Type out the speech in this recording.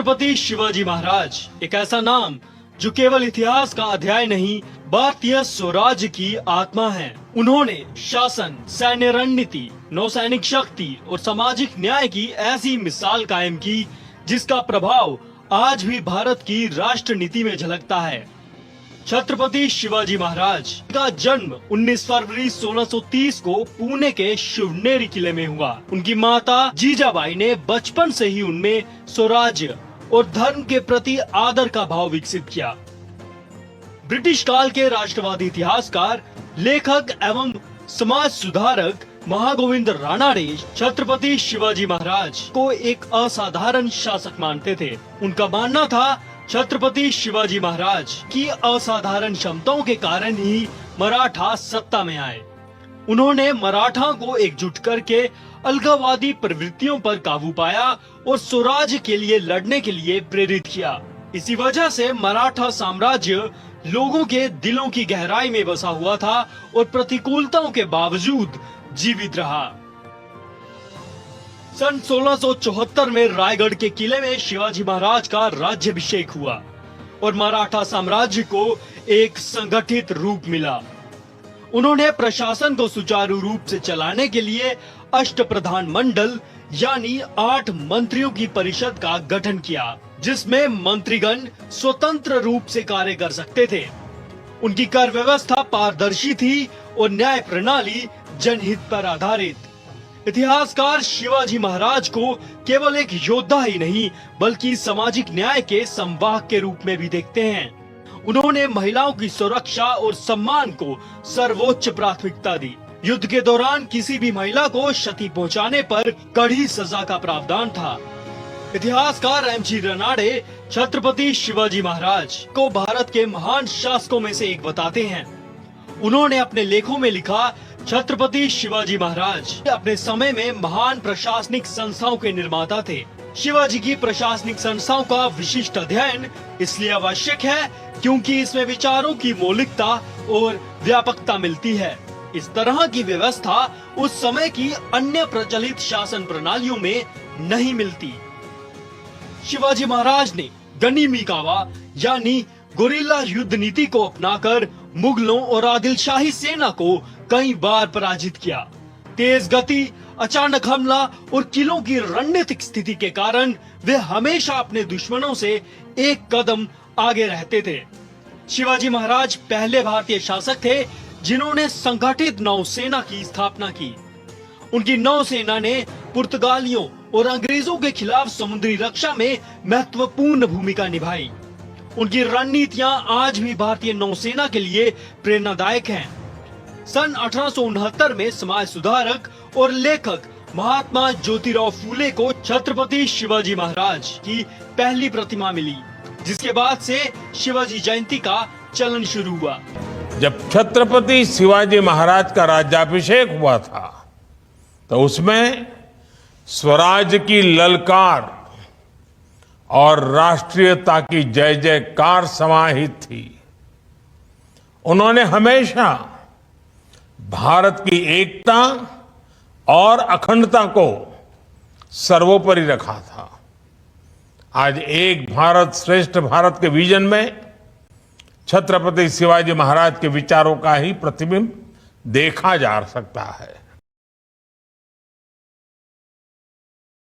छत्रपति शिवाजी महाराज एक ऐसा नाम जो केवल इतिहास का अध्याय नहीं, भारतीय स्वराज्य की आत्मा है। उन्होंने शासन, सैन्य रणनीति, नौसैनिक शक्ति और सामाजिक न्याय की ऐसी मिसाल कायम की जिसका प्रभाव आज भी भारत की राष्ट्र नीति में झलकता है। छत्रपति शिवाजी महाराज का जन्म 19 फरवरी 1630 को पुणे के शिवनेरी किले में हुआ। उनकी माता जीजाबाई ने बचपन से ही उनमें स्वराज्य और धर्म के प्रति आदर का भाव विकसित किया। ब्रिटिश काल के राष्ट्रवादी इतिहासकार, लेखक एवं समाज सुधारक महागोविंद रानाडे छत्रपति शिवाजी महाराज को एक असाधारण शासक मानते थे। उनका मानना था छत्रपति शिवाजी महाराज की असाधारण क्षमताओं के कारण ही मराठा सत्ता में आए। उन्होंने मराठा को एकजुट करके अलगाववादी प्रवृत्तियों पर काबू पाया और स्वराज्य के लिए लड़ने के लिए प्रेरित किया। इसी वजह से मराठा साम्राज्य लोगों के दिलों की गहराई में बसा हुआ था और प्रतिकूलताओं के बावजूद जीवित रहा। सन 1674 में रायगढ़ के किले में शिवाजी महाराज का राज्याभिषेक हुआ और मराठा साम्राज्य को एक संगठित रूप मिला। उन्होंने प्रशासन को सुचारू रूप से चलाने के लिए अष्टप्रधान मंडल यानी 8 मंत्रियों की परिषद का गठन किया, जिसमें मंत्रीगण स्वतंत्र रूप से कार्य कर सकते थे। उनकी कर व्यवस्था पारदर्शी थी और न्याय प्रणाली जनहित पर आधारित। इतिहासकार शिवाजी महाराज को केवल एक योद्धा ही नहीं बल्कि सामाजिक न्याय के संवाहक के रूप में भी देखते हैं। उन्होंने महिलाओं की सुरक्षा और सम्मान को सर्वोच्च प्राथमिकता दी। युद्ध के दौरान किसी भी महिला को क्षति पहुंचाने पर कड़ी सजा का प्रावधान था। इतिहासकार एम.जी. रानाडे छत्रपति शिवाजी महाराज को भारत के महान शासकों में से एक बताते हैं। उन्होंने अपने लेखों में लिखा, छत्रपति शिवाजी महाराज अपने समय में महान प्रशासनिक संस्थाओं के निर्माता थे। शिवाजी की प्रशासनिक संस्थाओं का विशिष्ट अध्ययन इसलिए आवश्यक है क्योंकि इसमें विचारों की मौलिकता और व्यापकता मिलती है। इस तरह की व्यवस्था उस समय की अन्य प्रचलित शासन प्रणालियों में नहीं मिलती। शिवाजी महाराज ने गनीमी कावा यानी गुरिल्ला युद्ध नीति को अपनाकर मुगलों और आदिलशाही सेना को कई बार पराजित किया। तेज गति, अचानक हमला और किलों की रणनीतिक स्थिति के कारण वे हमेशा अपने दुश्मनों से एक कदम आगे रहते थे। शिवाजी महाराज पहले भारतीय शासक थे जिन्होंने संगठित नौसेना की स्थापना की। उनकी नौसेना ने पुर्तगालियों और अंग्रेजों के खिलाफ समुद्री रक्षा में महत्वपूर्ण भूमिका निभाई। उनकी रणनीतियां आज भी भारतीय नौसेना के लिए प्रेरणादायक हैं। सन 1869 में समाज सुधारक और लेखक महात्मा ज्योतिराव फूले को छत्रपति शिवाजी महाराज की पहली प्रतिमा मिली, जिसके बाद से शिवाजी जयंती का चलन शुरू हुआ। जब छत्रपति शिवाजी महाराज का राज्याभिषेक हुआ था तो उसमें स्वराज की ललकार और राष्ट्रीयता की जय जयकार समाहित थी। उन्होंने हमेशा भारत की एकता और अखंडता को सर्वोपरि रखा था। आज एक भारत श्रेष्ठ भारत के विजन में छत्रपति शिवाजी महाराज के विचारों का ही प्रतिबिंब देखा जा सकता है।